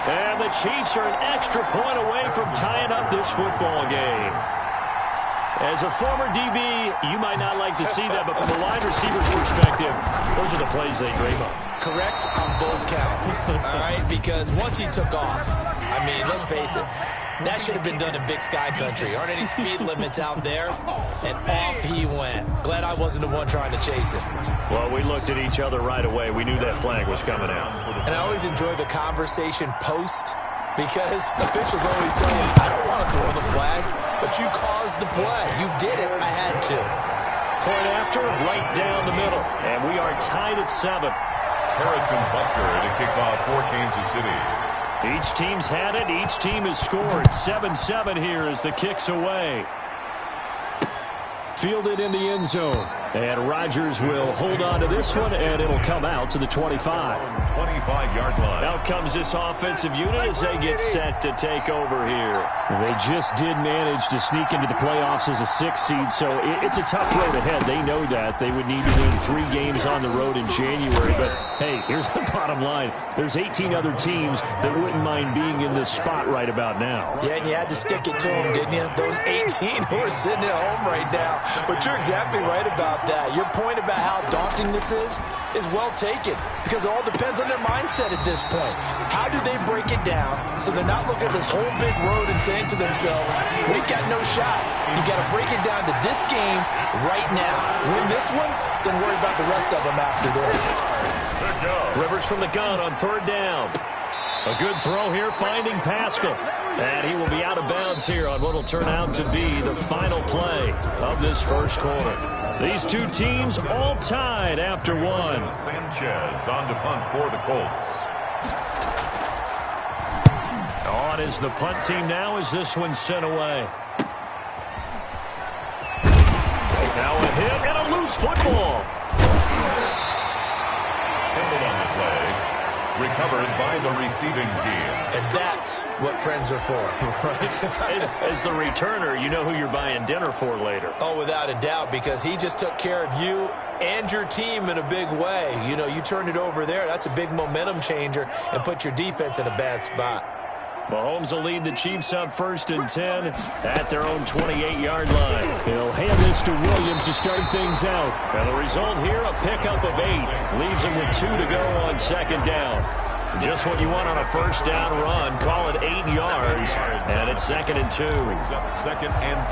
And the Chiefs are an extra point away from tying up this football game. As a former DB, you might not like to see that, but from a wide receiver's perspective, those are the plays they dream of. Correct on both counts, all right? Because once he took off, I mean, let's face it, that should have been done in Big Sky Country. Aren't any speed limits out there? And off he went. Glad I wasn't the one trying to chase him. Well, we looked at each other right away. We knew that flag was coming out. And I always enjoy the conversation post because officials always tell you, I don't want to throw the flag, but you caused the play. You did it. I had to. Point after, right down the middle. And we are tied at 7. Harrison Butker to kick off for Kansas City. Each team's had it. Each team has scored. 7-7 here as the kick's away. Fielded in the end zone. And Rodgers will hold on to this one, and it'll come out to the 25. 25-yard line. Out comes this offensive unit as they get set to take over here. They just did manage to sneak into the playoffs as a 6th seed, so it's a tough road ahead. They know that. They would need to win 3 games on the road in January. But, hey, here's the bottom line. There's 18 other teams that wouldn't mind being in this spot right about now. Yeah, and you had to stick it to them, didn't you? Those 18 who are sitting at home right now. But you're exactly right about that. Your point about how daunting this is well taken because it all depends on their mindset at this point. How do they break it down so they're not looking at this whole big road and saying to themselves, we got no shot. You got to break it down to this game right now. Win this one, then worry about the rest of them after this. Rivers from the gun on 3rd down. A good throw here, finding Pascal. And he will be out of bounds here on what will turn out to be the final play of this first quarter. These two teams all tied after 1. Sanchez on to punt for the Colts. On is the punt team now as this one's sent away. Now a hit and a loose football. Fumbled on the play. Recovered by the receiving team. And that's what friends are for. Right. As the returner, you know who you're buying dinner for later. Oh, without a doubt, because he just took care of you and your team in a big way. You know, you turned it over there. That's a big momentum changer and put your defense in a bad spot. Mahomes will lead the Chiefs up 1st and 10 at their own 28-yard line. He'll hand this to Williams to start things out. And the result here, a pickup of 8. Leaves him with 2 to go on 2nd down. Just what you want on a 1st down run. Call it 8 yards. And it's 2nd and 2. Brings up 2nd and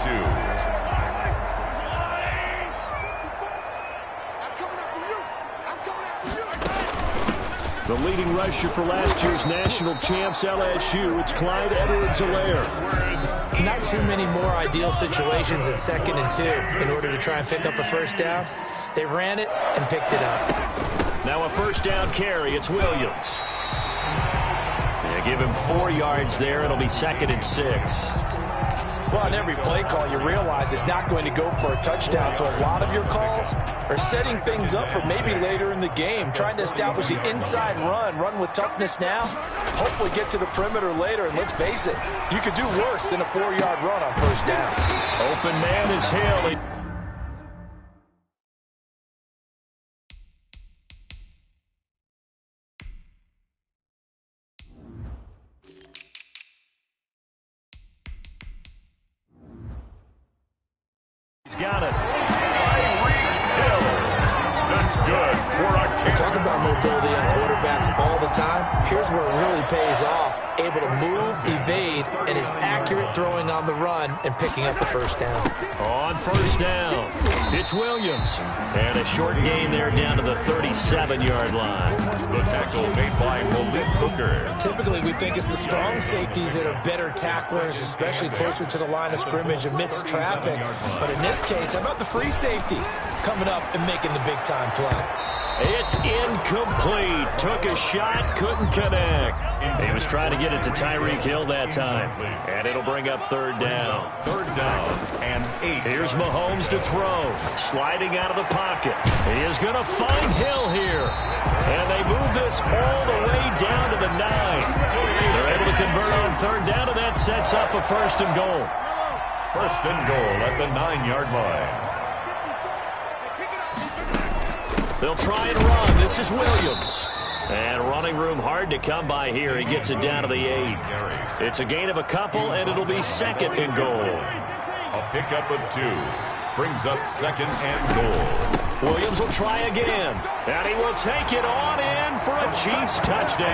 2. The leading rusher for last year's national champs, LSU, it's Clyde Edwards-Helaire. Not too many more ideal situations in 2nd and 2 in order to try and pick up a 1st down. They ran it and picked it up. Now a 1st down carry. It's Williams. They give him 4 yards there. It'll be 2nd and 6. Well, on every play call, you realize it's not going to go for a touchdown. So a lot of your calls are setting things up for maybe later in the game, trying to establish the inside run with toughness now, hopefully get to the perimeter later. And let's face it, you could do worse than a 4-yard run on 1st down. Open man is Hill. He's got it. That's good. We talk about mobility on quarterbacks all the time. Here's where it really pays off. Able to move, evade, and is accurate throwing on the run and picking up a 1st down. On 1st down, it's Williams. And a short gain there down to the 37-yard line. The tackle made by Malik Hooker. Typically, we think it's the strong safeties that are better tacklers, especially closer to the line of scrimmage amidst traffic. But in this case, how about the free safety coming up and making the big-time play? It's incomplete. Took a shot, couldn't connect. He was trying to get it to Tyreek Hill that time. And it'll bring up 3rd down. 3rd down and 8. Here's Mahomes to throw. Sliding out of the pocket. He is going to find Hill here. And they move this all the way down to the 9. They're able to convert on 3rd down, and that sets up a 1st and goal. 1st and goal at the 9-yard line. They'll try and run. This is Williams. And running room hard to come by here. He gets it down to the 8. It's a gain of a couple, and it'll be second and goal. A pickup of 2 brings up second and goal. Williams will try again, and he will take it on in for a Chiefs touchdown.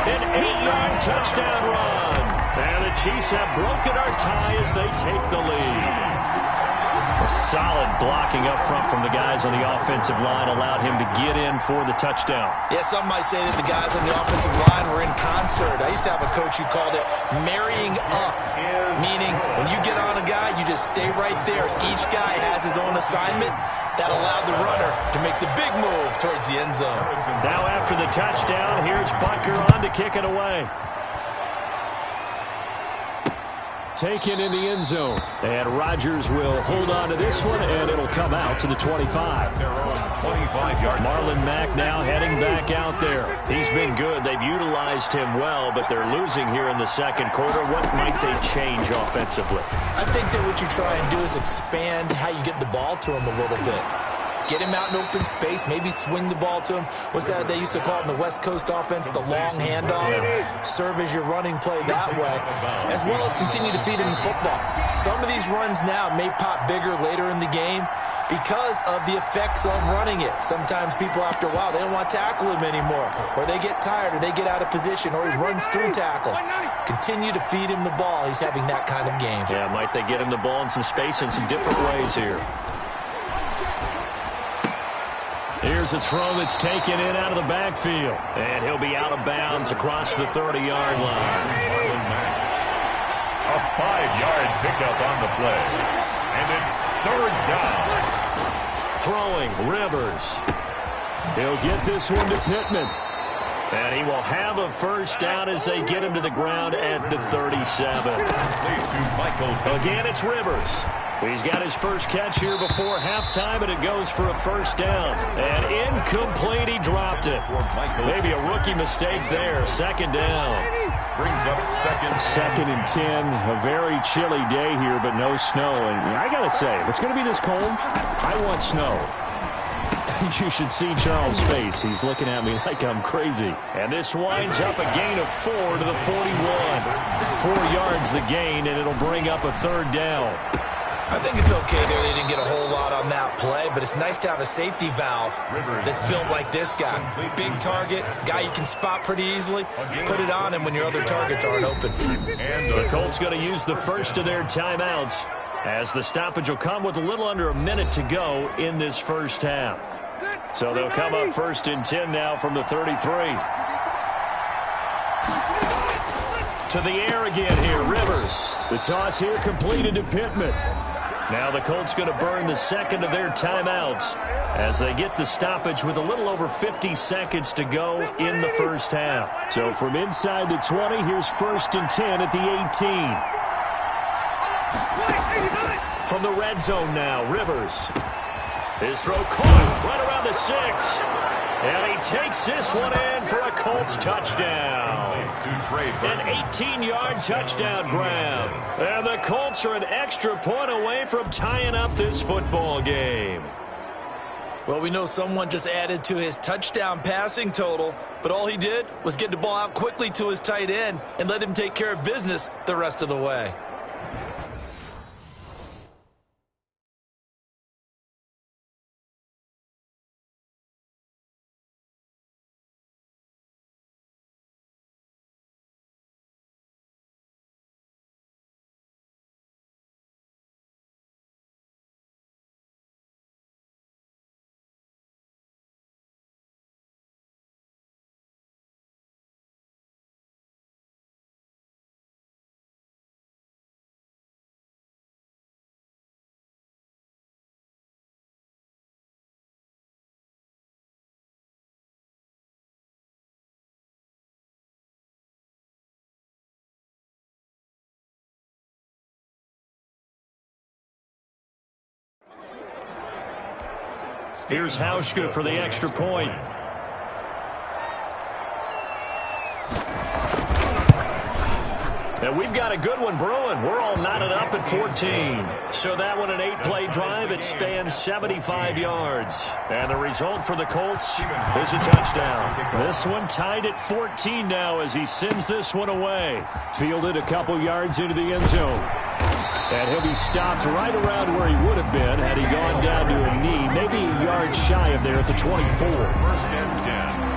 An 8-yard touchdown run. And the Chiefs have broken our tie as they take the lead. A solid blocking up front from the guys on the offensive line allowed him to get in for the touchdown. Yeah, some might say that the guys on the offensive line were in concert. I used to have a coach who called it marrying up, meaning when you get on a guy, you just stay right there. Each guy has his own assignment. That allowed the runner to make the big move towards the end zone. Now after the touchdown, here's Butker on to kick it away. Taken in the end zone. And Rodgers will hold on to this one, and it'll come out to the 25. Marlon Mack now heading back out there. He's been good. They've utilized him well, but they're losing here in the second quarter. What might they change offensively? I think that what you try and do is expand how you get the ball to him a little bit. Get him out in open space, maybe swing the ball to him. What's that they used to call it in the West Coast offense, the long handoff? Serve as your running play that way, as well as continue to feed him the football. Some of these runs now may pop bigger later in the game because of the effects of running it. Sometimes people, after a while, they don't want to tackle him anymore, or they get tired, or they get out of position, or he runs through tackles. Continue to feed him the ball. He's having that kind of game. Yeah, might they get him the ball in some space in some different ways here. Here's a throw that's taken in out of the backfield. And he'll be out of bounds across the 30-yard line. A 5-yard pickup on the play. And it's third down. Throwing, Rivers. He'll get this one to Pittman. And he will have a first down as they get him to the ground at the 37. Again, it's Rivers. He's got his first catch here before halftime, and it goes for a first down. And incomplete, he dropped it. Maybe a rookie mistake there. Second down. Brings up second and 10. A very chilly day here, but no snow. And I got to say, if it's going to be this cold, I want snow. You should see Charles' face. He's looking at me like I'm crazy. And this winds up a gain of 4 to the 41. 4 yards the gain, and it'll bring up a third down. I think it's okay there. They didn't get a whole lot on that play, but it's nice to have a safety valve that's built like this guy. Big target, guy you can spot pretty easily. Put it on him when your other targets aren't open. And the Colts going to use the first of their timeouts as the stoppage will come with a little under a minute to go in this first half. So they'll come up first and 10 now from the 33. To the air again here, Rivers. The toss here completed to Pittman. Now the Colts going to burn the second of their timeouts as they get the stoppage with a little over 50 seconds to go in the first half. So from inside the 20, here's first and 10 at the 18. From the red zone now, Rivers. His throw caught right around the 6. And he takes this one in for a Colts touchdown. An 18-yard touchdown grab. And the Colts are an extra point away from tying up this football game. Well, we know someone just added to his touchdown passing total, but all he did was get the ball out quickly to his tight end and let him take care of business the rest of the way. Here's Hauschka for the extra point. And we've got a good one brewing. We're all knotted up at 14. So that one, an 8-play drive. It spans 75 yards. And the result for the Colts is a touchdown. This one tied at 14 now as he sends this one away. Fielded a couple yards into the end zone. And he'll be stopped right around where he would have been had he gone down to a knee, maybe a yard shy of there at the 24. First and 10.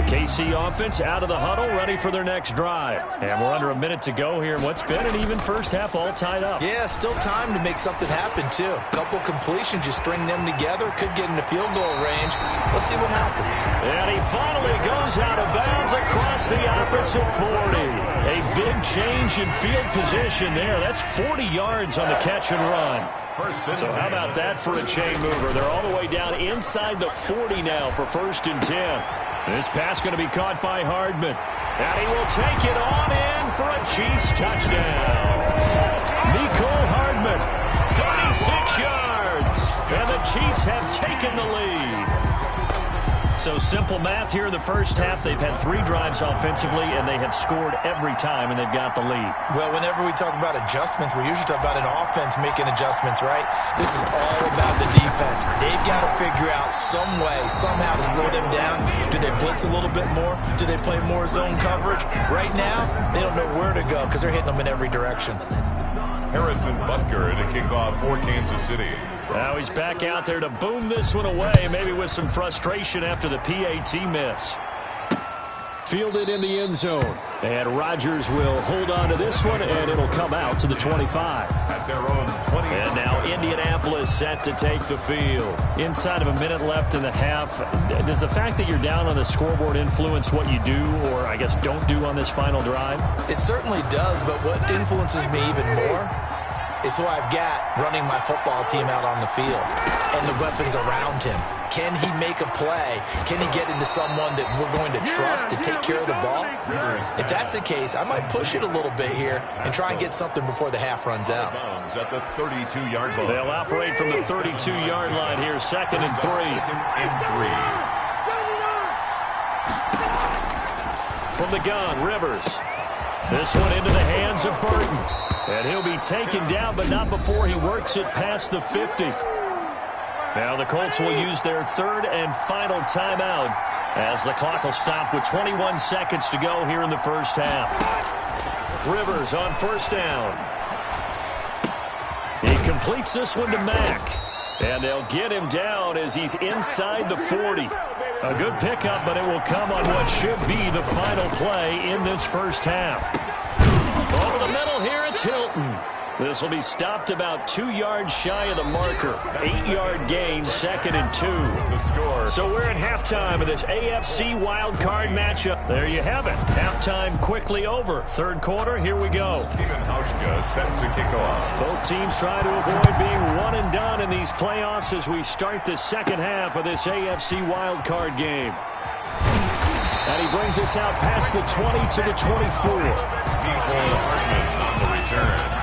KC offense out of the huddle, ready for their next drive. And we're under a minute to go here in what's been an even first half, all tied up. Yeah, still time to make something happen, too. A couple completions, you string them together, could get into field goal range. Let's see what happens. And he finally goes out of bounds across the opposite 40. A big change in field position there. That's 40 yards on the catch and run. So how about that for a chain mover? They're all the way down inside the 40 now for 1st and 10. This pass going to be caught by Hardman. And he will take it on in for a Chiefs touchdown. Mecole Hardman, 36 yards. And the Chiefs have taken the lead. So simple math here in the first half. They've had 3 drives offensively, and they have scored every time, and they've got the lead. Well, whenever we talk about adjustments, we usually talk about an offense making adjustments, right? This is all about the defense. They've got to figure out some way, somehow to slow them down. Do they blitz a little bit more? Do they play more zone coverage? Right now, they don't know where to go because they're hitting them in every direction. Harrison Butker to kick off for Kansas City. Now he's back out there to boom this one away, maybe with some frustration after the PAT miss. Fielded in the end zone. And Rodgers will hold on to this one, and it'll come out to the 25. At their own 20. And now Indianapolis set to take the field. Inside of a minute left in the half, does the fact that you're down on the scoreboard influence what you do, or I guess don't do on this final drive? It certainly does, but what influences me even more is who I've got running my football team out on the field and the weapons around him. Can he make a play? Can he get into someone that we're going to trust to take care of the ball? If that's the case, I might push it a little bit here and try and get something before the half runs out. At the 32-yard line. They'll operate from the 32-yard line here, 2nd and 3. From the gun, Rivers. This one into the hands of Burton. And he'll be taken down, but not before he works it past the 50. Now the Colts will use their 3rd and final timeout as the clock will stop with 21 seconds to go here in the first half. Rivers on 1st down. He completes this one to Mack. And they'll get him down as he's inside the 40. A good pickup, but it will come on what should be the final play in this first half. Over the middle here, it's Hilton. This will be stopped about 2 yards shy of the marker. 8-yard gain, 2nd and 2. The score. So we're at halftime of this AFC wildcard matchup. There you have it. Halftime quickly over. 3rd quarter, here we go. Stephen Hauschka set to kick off. Both teams try to avoid being one and done in these playoffs as we start the second half of this AFC wildcard game. And he brings us out past the 20 to the 24. Mecole Hardman on the return.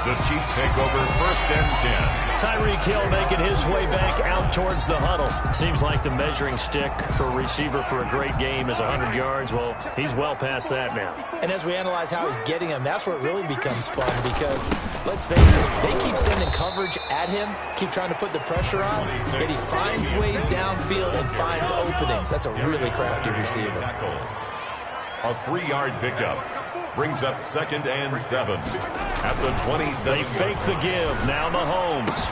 The Chiefs take over 1st and 10. Tyreek Hill making his way back out towards the huddle. Seems like the measuring stick for a receiver for a great game is 100 yards. Well, he's well past that now. And as we analyze how he's getting them, that's where it really becomes fun because, let's face it, they keep sending coverage at him, keep trying to put the pressure on, and he finds ways downfield and finds openings. That's a really crafty receiver. A 3-yard pickup. Brings up 2nd and 7 at the 27. They fake the give. Now Mahomes.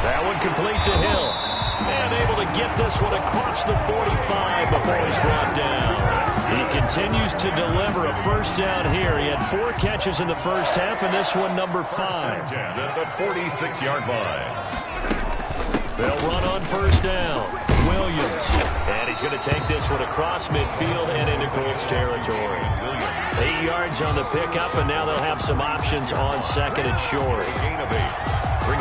That one complete to Hill. And able to get this one across the 45 before he's brought down. He continues to deliver a 1st down here. He had 4 catches in the first half, and this one number 5. At the 46-yard line. They'll run on 1st down. Williams. And he's going to take this one across midfield and into Colts territory. 8 yards on the pickup, and now they'll have some options on 2nd and short.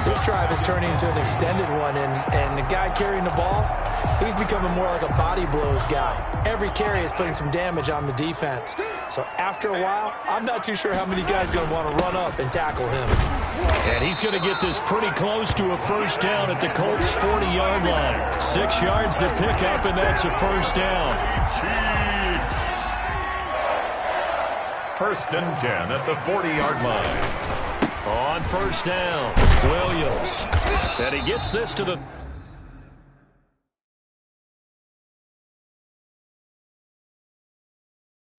This drive is turning into an extended one, and the guy carrying the ball, he's becoming more like a body blows guy. Every carry is putting some damage on the defense. So after a while, I'm not too sure how many guys are going to want to run up and tackle him. And he's going to get this pretty close to a 1st down at the Colts' 40-yard line. 6 yards the pickup, and that's a 1st down. Chiefs. First and 10 at the 40-yard line. On first down, Williams. And he gets this to the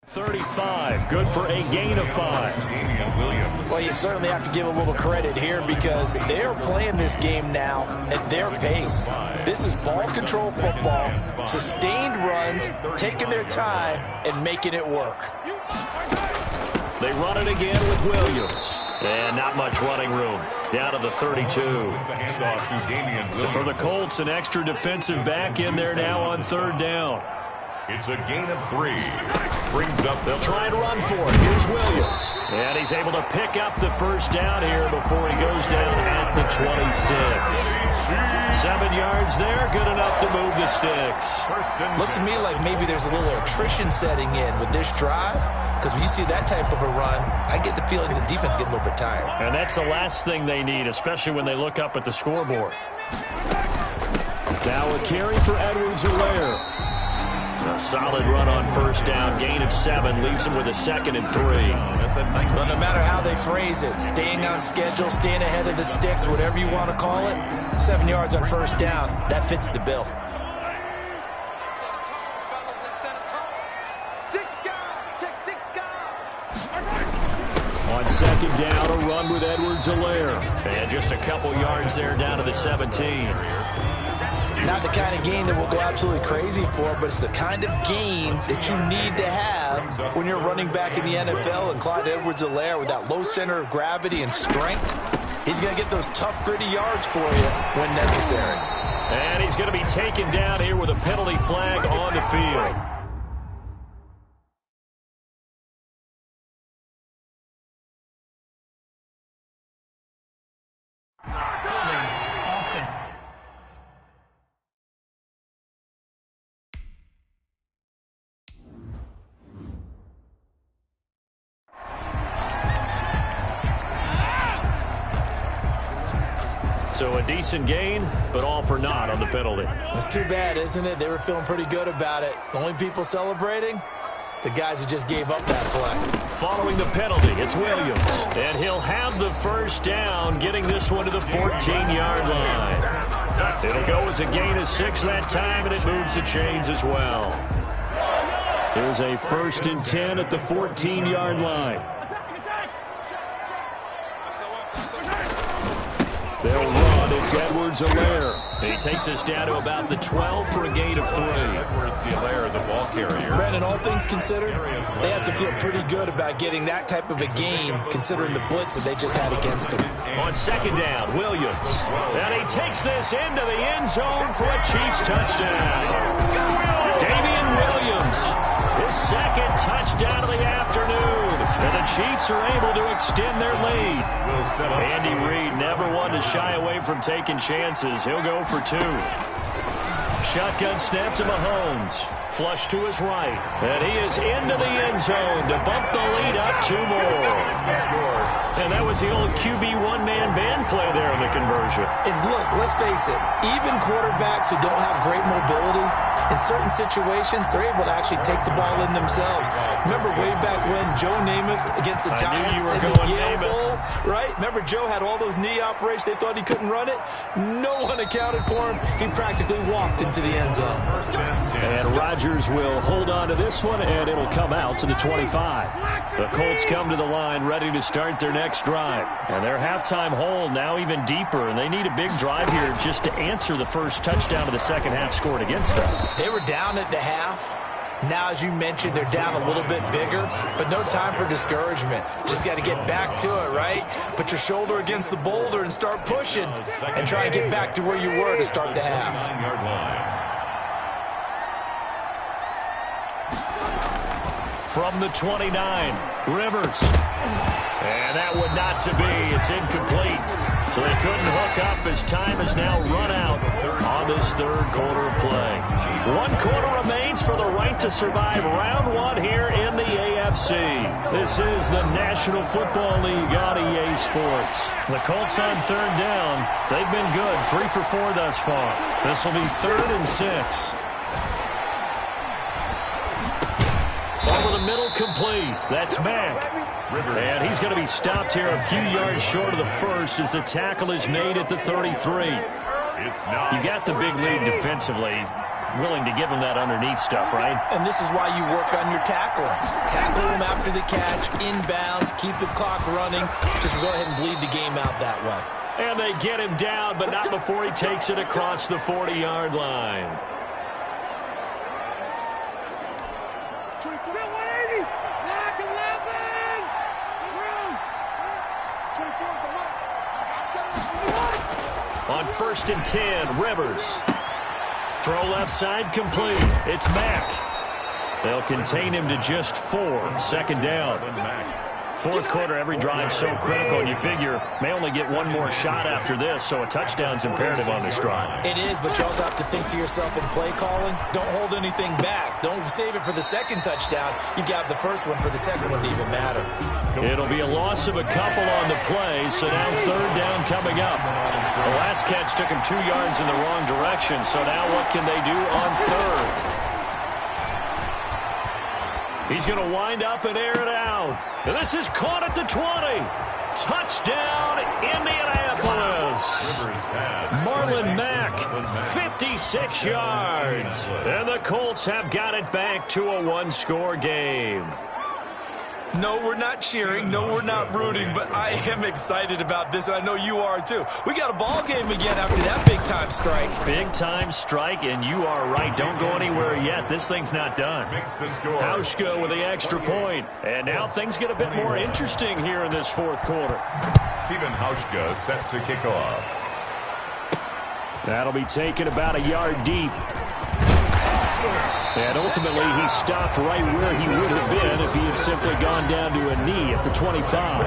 35. Good for a gain of 5. Well, you certainly have to give a little credit here because they are playing this game now at their pace. This is ball control football, sustained runs, taking their time, and making it work. They run it again with Williams. And not much running room. Down to the 32. For the Colts, an extra defensive back in there now on third down. It's a gain of 3. Brings up. They'll try and run for it. Here's Williams. And he's able to pick up the first down here before he goes down at the 26. 7 yards there. Good enough to move the sticks. Looks to me like maybe there's a little attrition setting in with this drive. Because when you see that type of a run, I get the feeling the defense getting a little bit tired. And that's the last thing they need, especially when they look up at the scoreboard. Now a carry for Edwards-Helaire. A solid run on first down. Gain of 7 leaves him with a 2nd and 3. Well, no matter how they phrase it, staying on schedule, staying ahead of the sticks, whatever you want to call it, 7 yards on first down, that fits the bill. On second down, a run with Edwards-Helaire. And just a couple yards there down to the 17. Not the kind of game that we'll go absolutely crazy for, but it's the kind of game that you need to have when you're running back in the NFL. And Clyde Edwards-Helaire, with that low center of gravity and strength, he's going to get those tough, gritty yards for you when necessary. And he's going to be taken down here with a penalty flag on the field. So a decent gain, but all for naught on the penalty. That's too bad, isn't it? They were feeling pretty good about it. The only people celebrating, the guys who just gave up that play. Following the penalty, it's Williams. And he'll have the first down, getting this one to the 14-yard line. It'll go as a gain of 6 that time, and it moves the chains as well. Here's a 1st and 10 at the 14-yard line. They'll run. It's Edwards-Helaire. He takes us down to about the 12 for a gain of 3. Edwards-Helaire, the ball carrier. Brandon, all things considered, they have to feel pretty good about getting that type of a game, considering the blitz that they just had against them. On second down, Williams. And he takes this into the end zone for a Chiefs touchdown. Damian Williams, his 2nd touchdown of the afternoon. And the Chiefs are able to extend their lead. Andy Reid, never one to shy away from taking chances. He'll go for 2. Shotgun snap to Mahomes. Flush to his right. And he is into the end zone to bump the lead up 2 more. And that was the old QB one-man band play there in the conversion. And look, let's face it, even quarterbacks who don't have great mobility, in certain situations, they're able to actually take the ball in themselves. Remember way back when Joe Namath against the Giants in the Yale Bowl, right? Remember Joe had all those knee operations. They thought he couldn't run it. No one accounted for him. He practically walked into the end zone. And Rodgers will hold on to this one, and it'll come out to the 25. The Colts come to the line ready to start their next drive. And their halftime hole now even deeper, and they need a big drive here just to answer the first touchdown of the second half scored against them. They were down at the half. Now, as you mentioned, they're down a little bit bigger, but no time for discouragement. Just got to get back to it, right? Put your shoulder against the boulder and start pushing and try and get back to where you were to start the half. From the 29, Rivers. And that would not to be. It's incomplete. So they couldn't hook up as time is now run out on this third quarter of play. 1 quarter remains for the right to survive round 1 here in the AFC. This is the National Football League on EA Sports. The Colts on third down. They've been good. 3 for 4 thus far. This will be 3rd and 6. Over the the middle, complete. That's Mack. And he's going to be stopped here a few yards short of the first as the tackle is made at the 33. You got the big lead defensively. Willing to give him that underneath stuff, right? And this is why you work on your tackling. Tackle him after the catch, inbounds, keep the clock running. Just go ahead and bleed the game out that way. And they get him down, but not before he takes it across the 40-yard line. On 1st and 10, Rivers. Throw left side, complete. It's Mack. They'll contain him to just 4. 2nd down. 4th quarter, every drive so critical, and you figure may only get one more shot after this, so a touchdown's imperative on this drive. It is, but you also have to think to yourself in play calling, don't hold anything back. Don't save it for the 2nd touchdown. You got the 1st one for the 2nd one to even matter. It'll be a loss of a couple on the play, so now 3rd down coming up. The last catch took him 2 yards in the wrong direction, so now what can they do on 3rd? He's going to wind up and air it out. And this is caught at the 20. Touchdown, Indianapolis. Marlon Mack, 56 yards. And the Colts have got it back to a one-score game. No, we're not cheering. No, we're not rooting, but I am excited about this, and I know you are too. We got a ball game again after that big-time strike. Big-time strike, and you are right. Don't go anywhere yet. This thing's not done. Hauschka with the extra point. And now things get a bit more interesting here in this 4th quarter. Stephen Hauschka set to kick off. That'll be taken about a yard deep. And ultimately, he stopped right where he would have been if he had simply gone down to a knee at the 25.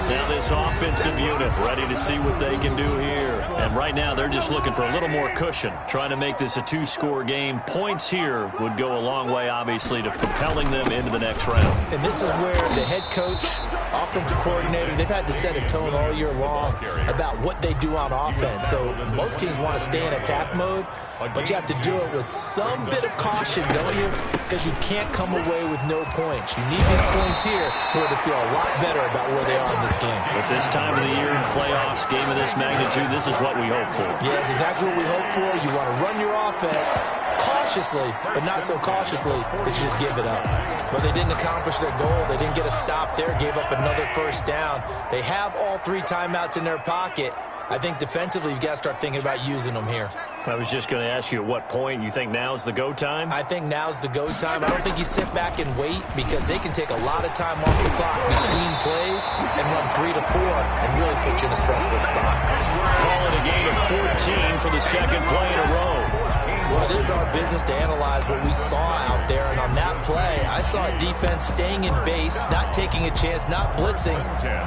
Now this offensive unit ready to see what they can do here. And right now, they're just looking for a little more cushion, trying to make this a 2-score game. Points here would go a long way, obviously, to propelling them into the next round. And this is where the head coach, offensive coordinator, they've had to set a tone all year long about what they do on offense. So most teams want to stay in attack mode, but you have to do it with some bit of caution, don't you? Because you can't come away with no points. You need these points here in order to feel a lot better about where they are in this game. But this time of the year in playoffs, game of this magnitude, this is what we hope for. Yeah, that's exactly what we hope for. You want to run your offense cautiously, but not so cautiously that you just give it up. But they didn't accomplish their goal. They didn't get a stop there, gave up another 1st down. They have all 3 timeouts in their pocket. I think defensively, you've got to start thinking about using them here. I was just going to ask you at what point you think now's the go time? I think now's the go time. I don't think you sit back and wait because they can take a lot of time off the clock between plays and run 3 to 4 and really put you in a stressful spot. Call it a gain of 14 for the 2nd play in a row. Well, it is our business to analyze what we saw out there, and on that play, I saw a defense staying in base, not taking a chance, not blitzing,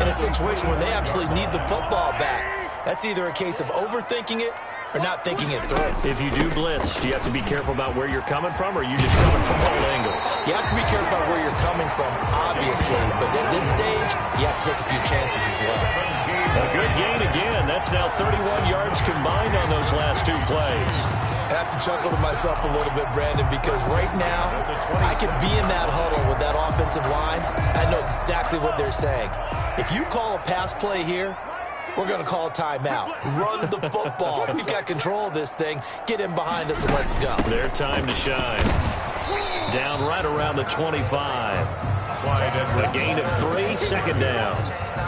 in a situation where they absolutely need the football back. That's either a case of overthinking it or not thinking it through. If you do blitz, do you have to be careful about where you're coming from, or are you just coming from all angles? You have to be careful about where you're coming from, obviously, but at this stage, you have to take a few chances as well. A good gain again. That's now 31 yards combined on those last 2 plays. I have to chuckle to myself a little bit, Brandon, because right now, I could be in that huddle with that offensive line. I know exactly what they're saying. If you call a pass play here, we're going to call a timeout. Run the football. We've got control of this thing. Get in behind us and let's go. Their time to shine. Down right around the 25. A gain of 3, 2nd down.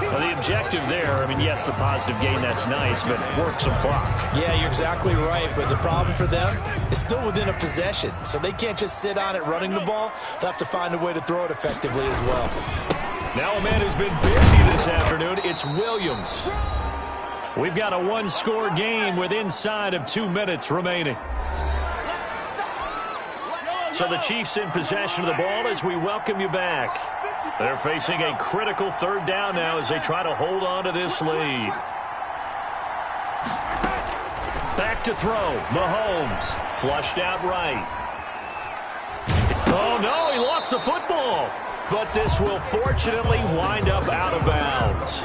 Well, the objective there, I mean, yes, the positive gain, that's nice, but work some clock. Yeah, you're exactly right, but the problem for them is still within a possession, so they can't just sit on it running the ball. They'll have to find a way to throw it effectively as well. Now a man who's been busy this afternoon, it's Williams. We've got a 1-score game with inside of 2 minutes remaining. So the Chiefs in possession of the ball as we welcome you back. They're facing a critical 3rd down now as they try to hold on to this lead. Back to throw. Mahomes flushed out right. Oh, no, he lost the football. But this will fortunately wind up out of bounds.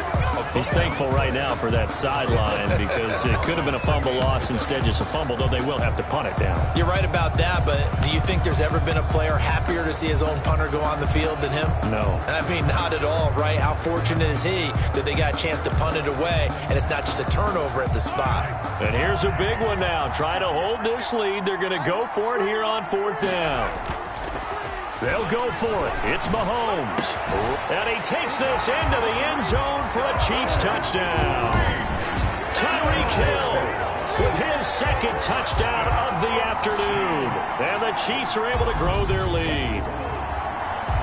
He's thankful right now for that sideline because it could have been a fumble loss, instead just a fumble, though they will have to punt it down. You're right about that, but do you think there's ever been a player happier to see his own punter go on the field than him? No. I mean, not at all, right? How fortunate is he that they got a chance to punt it away, and it's not just a turnover at the spot. And here's a big one now. Trying to hold this lead. They're going to go for it here on 4th down. They'll go for it. It's Mahomes. And he takes this into the end zone for a Chiefs touchdown. Tyreek Hill with his second touchdown of the afternoon. And the Chiefs are able to grow their lead.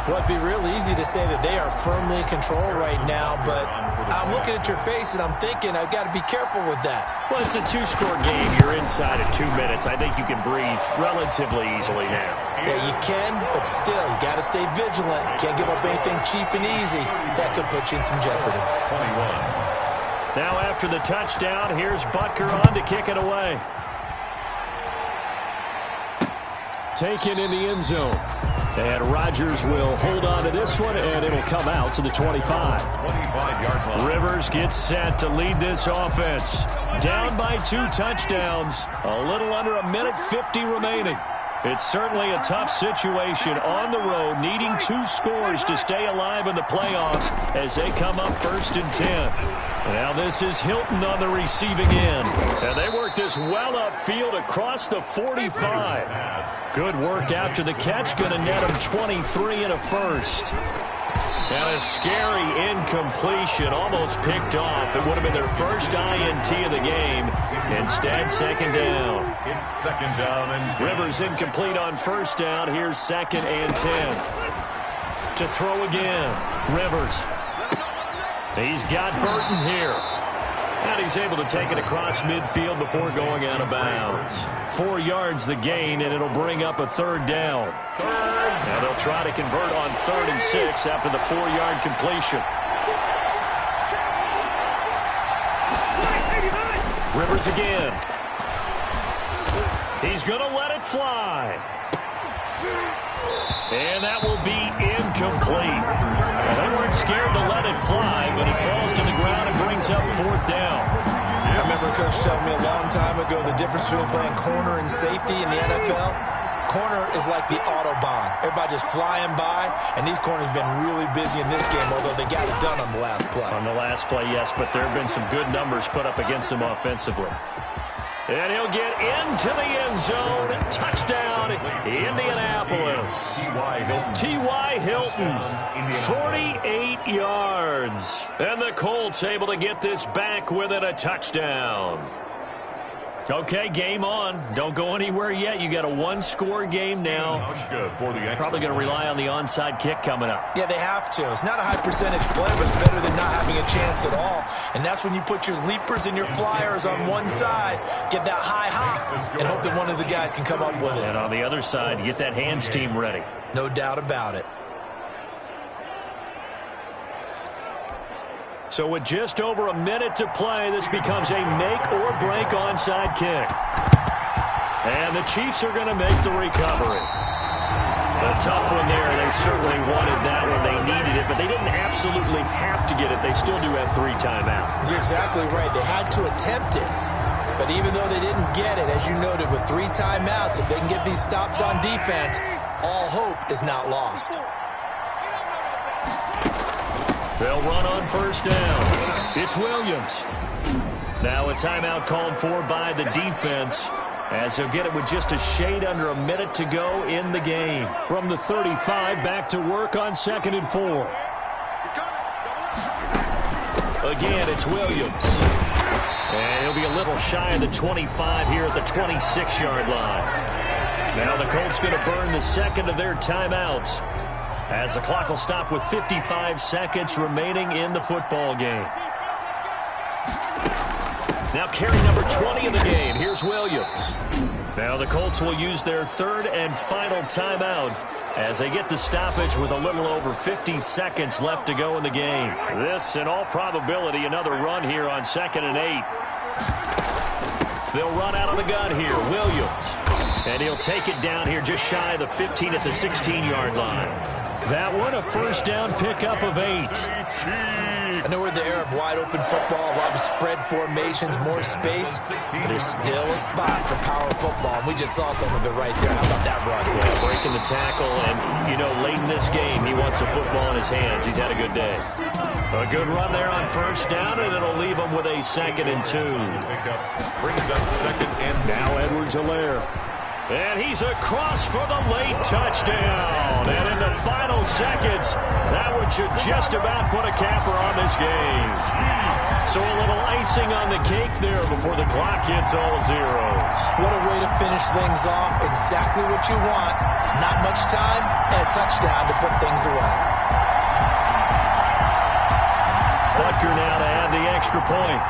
Well, it'd be real easy to say that they are firmly in control right now, but I'm looking at your face and I'm thinking I've got to be careful with that. Well, it's a 2-score game. You're inside of 2 minutes. I think you can breathe relatively easily now. Yeah, you can, but still, you got to stay vigilant. Can't give up anything cheap and easy. That could put you in some jeopardy. 21. Now after the touchdown, here's Butker on to kick it away. Taken in the end zone. And Rodgers will hold on to this one, and it'll come out to the 25. 25-yard line. Rivers gets set to lead this offense. Down by 2 touchdowns. A little under a minute 50 remaining. It's certainly a tough situation on the road, needing 2 scores to stay alive in the playoffs as they come up 1st and 10. Now this is Hilton on the receiving end. And they work this well upfield across the 45. Good work after the catch. Going to net him 23 and a first. And a scary incompletion, almost picked off. It would have been their first INT of the game. Instead, 2nd down. It's 2nd down and 10. Rivers incomplete on 1st down. Here's 2nd and 10. To throw again. Rivers. He's got Burton here. And he's able to take it across midfield before going out of bounds. 4 yards the gain, and it'll bring up a 3rd down. Now they'll try to convert on 3rd and 6 after the 4-yard completion. Rivers again. He's going to let it fly. And that will be incomplete. Well, they weren't scared to let it fly, but it falls to the ground and brings up 4th down. I remember Coach telling me a long time ago the difference between playing corner and safety in the NFL. Corner is like the Autobahn. Everybody just flying by, and these corners have been really busy in this game, although they got it done on the last play. On the last play, yes, but there have been some good numbers put up against them offensively. And he'll get into the end zone. Touchdown, Indianapolis. T.Y. Hilton, 48 yards. And the Colts able to get this back within a touchdown. Okay, game on. Don't go anywhere yet. You got a 1-score game now. Probably going to rely on the onside kick coming up. Yeah, they have to. It's not a high percentage play, but it's better than not having a chance at all. And that's when you put your leapers and your flyers on one side, get that high hop, and hope that one of the guys can come up with it. And on the other side, get that hands team ready. No doubt about it. So with just over a minute to play, this becomes a make-or-break onside kick. And the Chiefs are going to make the recovery. A tough one there. They certainly wanted that one. They needed it, but they didn't absolutely have to get it. They still do have 3 timeouts. You're exactly right. They had to attempt it. But even though they didn't get it, as you noted, with 3 timeouts, if they can get these stops on defense, all hope is not lost. They'll run on 1st down. It's Williams. Now a timeout called for by the defense, as he'll get it with just a shade under a minute to go in the game. From the 35, back to work on 2nd and 4. Again, it's Williams. And he'll be a little shy of the 25 here at the 26-yard line. Now the Colts going to burn the 2nd of their timeouts, as the clock will stop with 55 seconds remaining in the football game. Now carry number 20 in the game. Here's Williams. Now the Colts will use their 3rd and final timeout as they get the stoppage with a little over 50 seconds left to go in the game. This, in all probability, another run here on 2nd and 8. They'll run out of the gun here. Williams. And he'll take it down here just shy of the 15 at the 16-yard line. That one, a 1st down pickup of 8. I know we're in the era of wide-open football, a lot of spread formations, more space, but there's still a spot for power football, and we just saw some of it right there. How about that run? Yeah, the tackle, and, you know, late in this game, he wants the football in his hands. He's had a good day. A good run there on first down, and it'll leave him with a 2nd and 2. Brings up 2nd and now Edwards-Helaire. And he's across for the late touchdown. And in the final seconds, that one should just about put a capper on this game. So a little icing on the cake there before the clock hits all zeros. What a way to finish things off. Exactly what you want. Not much time and a touchdown to put things away. Butker now to add the extra point.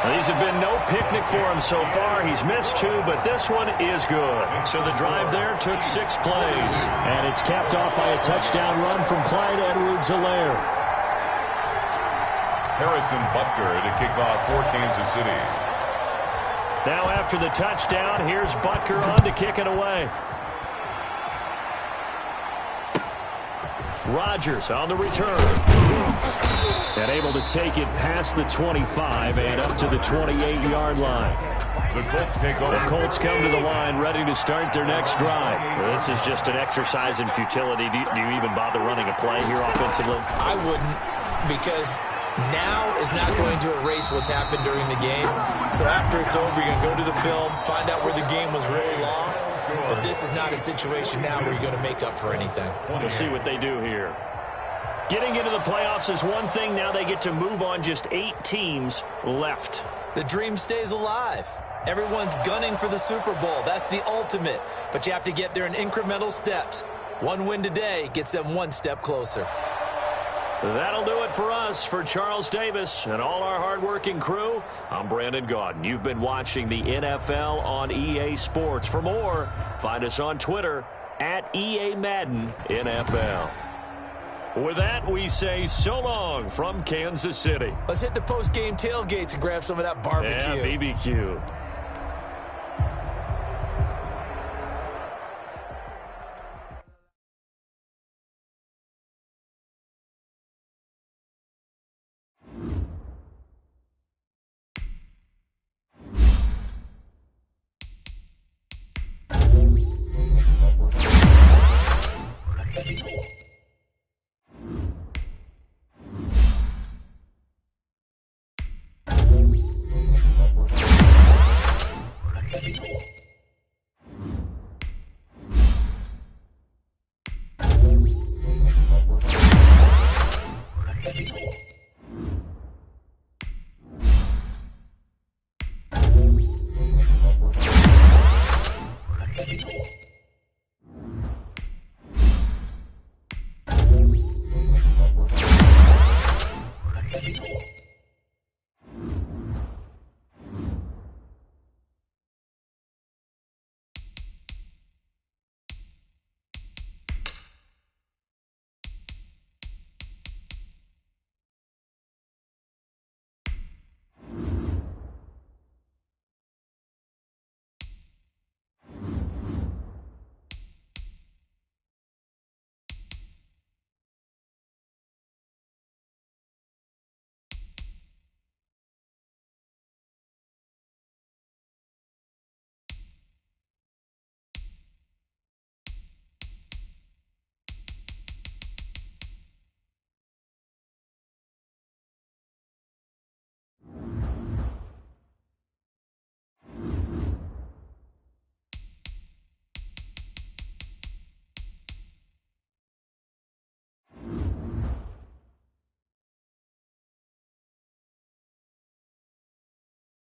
These have been no picnic for him so far. He's missed 2, but this one is good. So the drive there took 6 plays. And it's capped off by a touchdown run from Clyde Edwards-Helaire. Harrison Butker to kick off for Kansas City. Now after the touchdown, here's Butker on to kick it away. Rodgers on the return. And able to take it past the 25 and up to the 28-yard line. The Colts take over. The Colts come to the line ready to start their next drive. This is just an exercise in futility. Do you even bother running a play here offensively? I wouldn't, because now is not going to erase what's happened during the game. So after it's over, you're going to go to the film, find out where the game was really lost. But this is not a situation now where you're going to make up for anything. We'll see what they do here. Getting into the playoffs is one thing. Now they get to move on. Just 8 teams left. The dream stays alive. Everyone's gunning for the Super Bowl. That's the ultimate. But you have to get there in incremental steps. One win today gets them one step closer. That'll do it for us. For Charles Davis and all our hardworking crew, I'm Brandon Gaudin. You've been watching the NFL on EA Sports. For more, find us on Twitter at EA Madden NFL. With that, we say so long from Kansas City. Let's hit the post-game tailgates and grab some of that barbecue. Yeah, BBQ.